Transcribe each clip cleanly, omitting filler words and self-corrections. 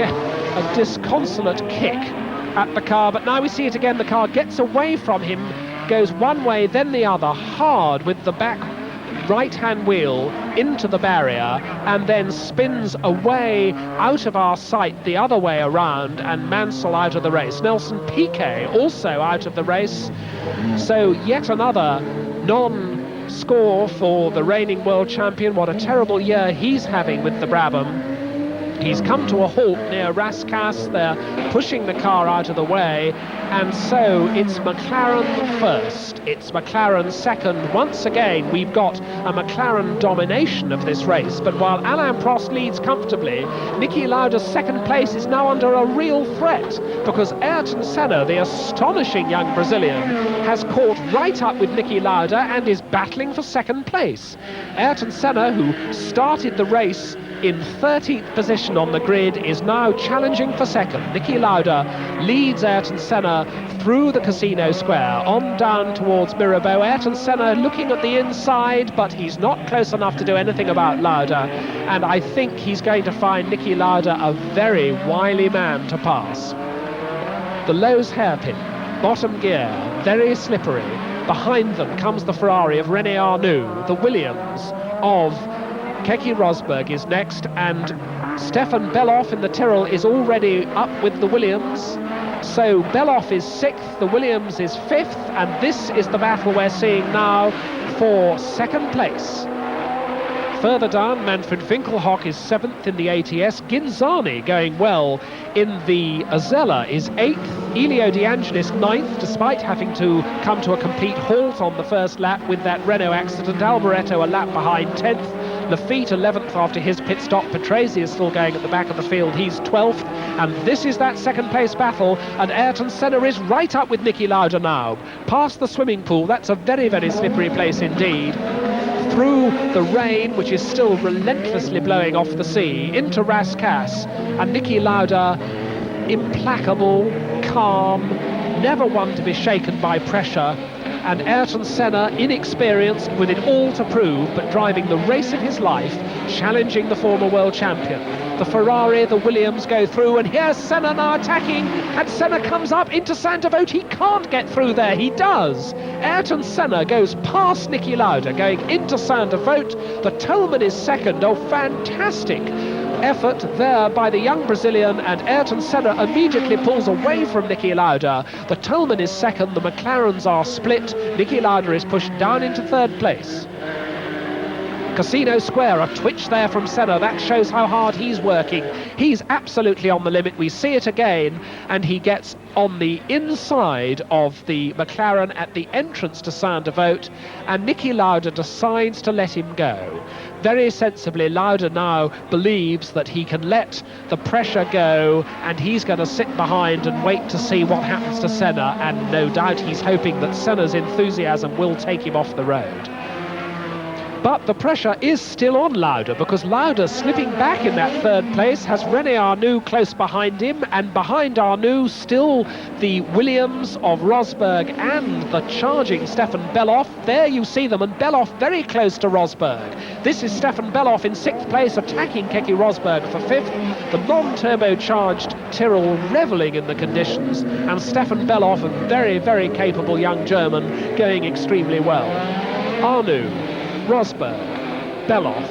a disconsolate kick at the car, but now we see it again. The car gets away from him, goes one way, then the other, hard with the back right-hand wheel into the barrier, and then spins away out of our sight the other way around, and Mansell out of the race. Nelson Piquet also out of the race. So yet another non-score for the reigning world champion. What a terrible year he's having with the Brabham. He's come to a halt near Rascasse. They're pushing the car out of the way, and so it's McLaren first, it's McLaren second. Once again, we've got a McLaren domination of this race, but while Alain Prost leads comfortably, Niki Lauda's second place is now under a real threat, because Ayrton Senna, the astonishing young Brazilian, has caught right up with Niki Lauda and is battling for second place. Ayrton Senna, who started the race in 13th position on the grid, is now challenging for second. Niki Lauda leads Ayrton Senna through the Casino Square, on down towards Mirabeau. Ayrton Senna looking at the inside, but he's not close enough to do anything about Lauda, and I think he's going to find Niki Lauda a very wily man to pass. The Lowe's hairpin, bottom gear, very slippery. Behind them comes the Ferrari of R.Arnoux. The Williams of K.Rosberg is next, and S.Bellof in the Tyrrell is already up with the Williams. So Bellof is 6th, the Williams is 5th, and this is the battle we're seeing now for second place. Further down, Manfred Winkelhock is 7th in the ATS. Ghinzani going well in the Azella is 8th. Elio De Angelis 9th, despite having to come to a complete halt on the first lap with that Renault accident. Alboreto a lap behind 10th. Lafitte 11th after his pit stop. Patrese is still going at the back of the field. He's 12th. And this is that second place battle. And Ayrton Senna is right up with Niki Lauda now. Past the swimming pool. That's a very, very slippery place indeed. Through the rain, which is still relentlessly blowing off the sea, into Rascasse. And Niki Lauda, implacable, calm, never one to be shaken by pressure. And Ayrton Senna, inexperienced, with it all to prove, but driving the race of his life, challenging the former world champion. The Ferrari, the Williams go through, and here's Senna now attacking, and Senna comes up into Sainte-Devote. He can't get through there, he does. Ayrton Senna goes past Niki Lauda, going into Sainte-Devote. The Tolman is second. Oh, fantastic effort there by the young Brazilian, and Ayrton Senna immediately pulls away from Niki Lauda. The Tolman is second, the McLarens are split. Niki Lauda is pushed down into third place. Casino Square, a twitch there from Senna. That shows how hard he's working. He's absolutely on the limit. We see it again, and he gets on the inside of the McLaren at the entrance to Sainte-Devote, and Niki Lauda decides to let him go. Very sensibly, Lauda now believes that he can let the pressure go, and he's going to sit behind and wait to see what happens to Senna, and no doubt he's hoping that Senna's enthusiasm will take him off the road. But the pressure is still on Lauda, because Lauda, slipping back in that third place, has Arnoux close behind him, and behind Arnoux still the Williams of Rosberg and the charging S.Bellof. There you see them, and Bellof very close to Rosberg. This is S.Bellof in 6th place, attacking Rosberg for 5th. The non-turbocharged Tyrrell revelling in the conditions, and S.Bellof, a very, very capable young German, going extremely well. Arnoux, Rosberg, Bellof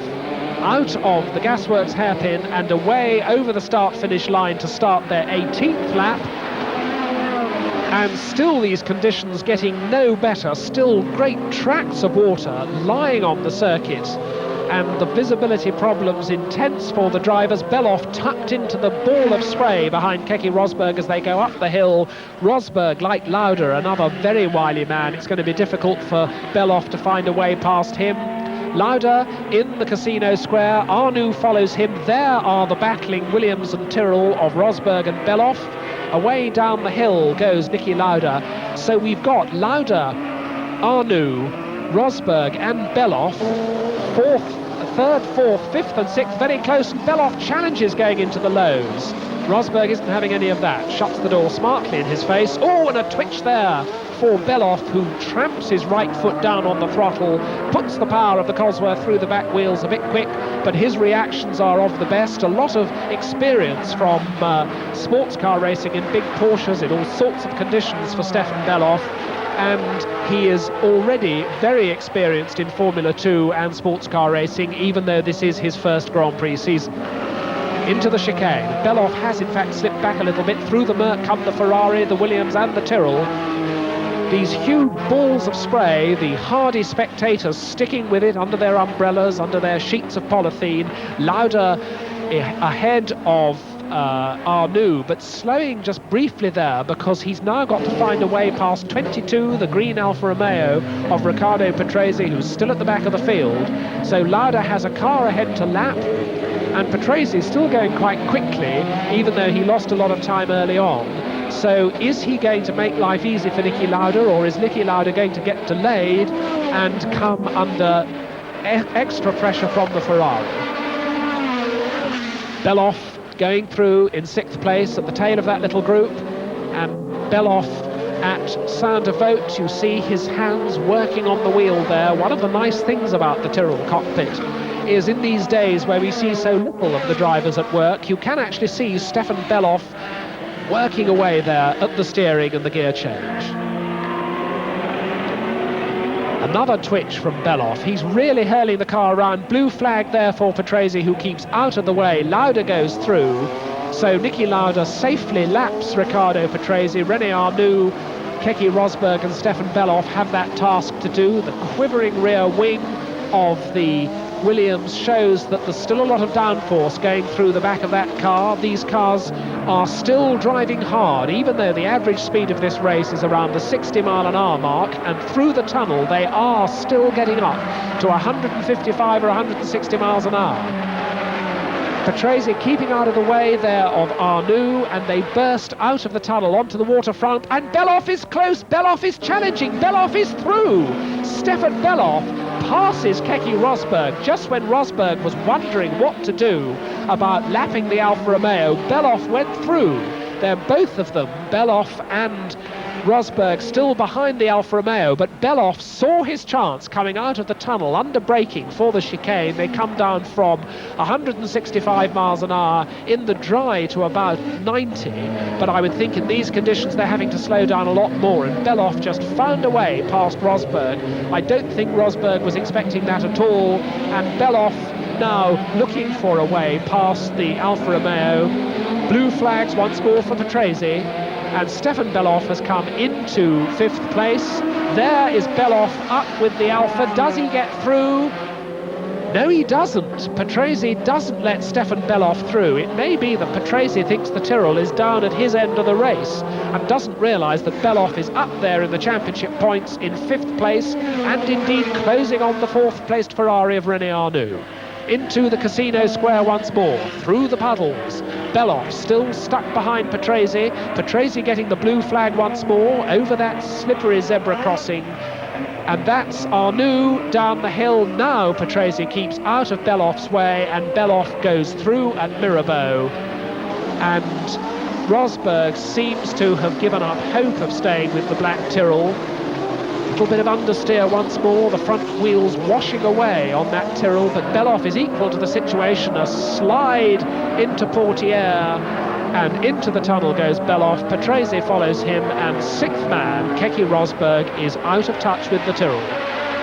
out of the Gasworks hairpin and away over the start-finish line to start their 18th lap. And still these conditions getting no better, still great tracts of water lying on the circuit, and the visibility problems intense for the drivers. Bellof tucked into the ball of spray behind Rosberg as they go up the hill. Rosberg, like Lauda, another very wily man. It's going to be difficult for Bellof to find a way past him. Lauda in the Casino Square. Arnoux follows him. There are the battling Williams and Tyrrell of Rosberg and Bellof. Away down the hill goes Niki Lauda. So we've got Lauda, Arnoux, Rosberg and Bellof, third, fourth, fifth and sixth, very close, and Bellof challenges going into the lows. Rosberg isn't having any of that. Shuts the door smartly in his face. Oh, and a twitch there for Bellof, who tramps his right foot down on the throttle, puts the power of the Cosworth through the back wheels a bit quick, but his reactions are of the best. A lot of experience from sports car racing in big Porsches in all sorts of conditions for Stefan Bellof, and he is already very experienced in Formula 2 and sports car racing, even though this is his first Grand Prix season. Into the chicane. Bellof has in fact slipped back a little bit. Through the Merc come the Ferrari, the Williams and the Tyrrell. These huge balls of spray, the hardy spectators sticking with it under their umbrellas, under their sheets of polythene. Lauda ahead of R.Arnoux, but slowing just briefly there because he's now got to find a way past 22, the green Alfa Romeo of Riccardo Patrese, who's still at the back of the field. So Lauda has a car ahead to lap, and Patrese is still going quite quickly, even though he lost a lot of time early on. So is he going to make life easy for Niki Lauda, or is Niki Lauda going to get delayed and come under extra pressure from the Ferrari? Bellof going through in 6th place at the tail of that little group, and Bellof at sound of vote, you see his hands working on the wheel there. One of the nice things about the Tyrrell cockpit is in these days where we see so little of the drivers at work, you can actually see Stefan Bellof working away there at the steering and the gear change. Another twitch from Bellof. He's really hurling the car around. Blue flag there for Patrese, who keeps out of the way. Lauda goes through. So Niki Lauda safely laps Riccardo Patrese. R.Arnoux, K.Rosberg and Stefan Bellof have that task to do. The quivering rear wing of the Williams shows that there's still a lot of downforce going through the back of that car. These cars are still driving hard, even though the average speed of this race is around the 60-mile-an-hour mark, and through the tunnel they are still getting up to 155 or 160 miles an hour. Patrese keeping out of the way there of Arnoux, and they burst out of the tunnel onto the waterfront, and Bellof is close, Bellof is challenging, Bellof is through. Stefan Bellof passes K.Rosberg just when Rosberg was wondering what to do about lapping the Alfa Romeo. Bellof went through. They're both of them, Bellof and Rosberg, still behind the Alfa Romeo, but Bellof saw his chance coming out of the tunnel under braking for the chicane. They come down from 165 miles an hour in the dry to about 90, but I would think in these conditions they're having to slow down a lot more, and Bellof just found a way past Rosberg. I don't think Rosberg was expecting that at all, and Bellof now looking for a way past the Alfa Romeo. Blue flags once more for Patrese, and Stefan Bellof has come into 5th place. There is Bellof up with the Alfa. Does he get through? No, he doesn't. Patrese doesn't let Stefan Bellof through. It may be that Patrese thinks the Tyrrell is down at his end of the race and doesn't realise that Bellof is up there in the championship points in 5th place, and indeed closing on the 4th placed Ferrari of R.Arnoux. Into the casino square once more, through the puddles. Bellof still stuck behind Patrese. Patrese getting the blue flag once more over that slippery zebra crossing. And that's Arnoux down the hill. Now Patrese keeps out of Bellof's way, and Bellof goes through at Mirabeau. And Rosberg seems to have given up hope of staying with the black Tyrrell. A little bit of understeer once more, the front wheels washing away on that Tyrrell, but Bellof is equal to the situation. A slide into Portière, and into the tunnel goes Bellof. Patrese follows him, and 6th man, K.Rosberg, is out of touch with the Tyrrell.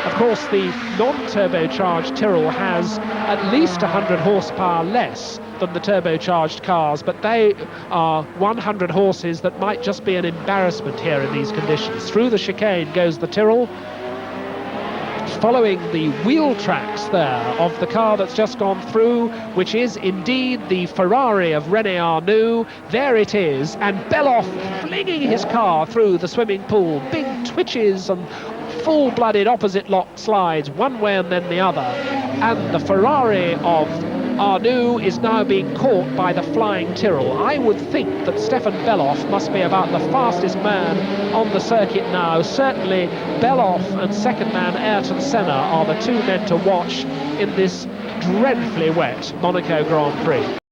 Of course, the non-turbocharged Tyrrell has at least 100 horsepower less than the turbocharged cars, but they are 100 horses that might just be an embarrassment here in these conditions. Through the chicane goes the Tyrrell, following the wheel tracks there of the car that's just gone through, which is indeed the Ferrari of R.Arnoux. There it is, and Bellof flinging his car through the swimming pool. Big twitches and full-blooded opposite lock slides, one way and then the other. And the Ferrari of Arnoux is now being caught by the flying Tyrrell. I would think that Stefan Bellof must be about the fastest man on the circuit now. Certainly Bellof and second man Ayrton Senna are the two men to watch in this dreadfully wet Monaco Grand Prix.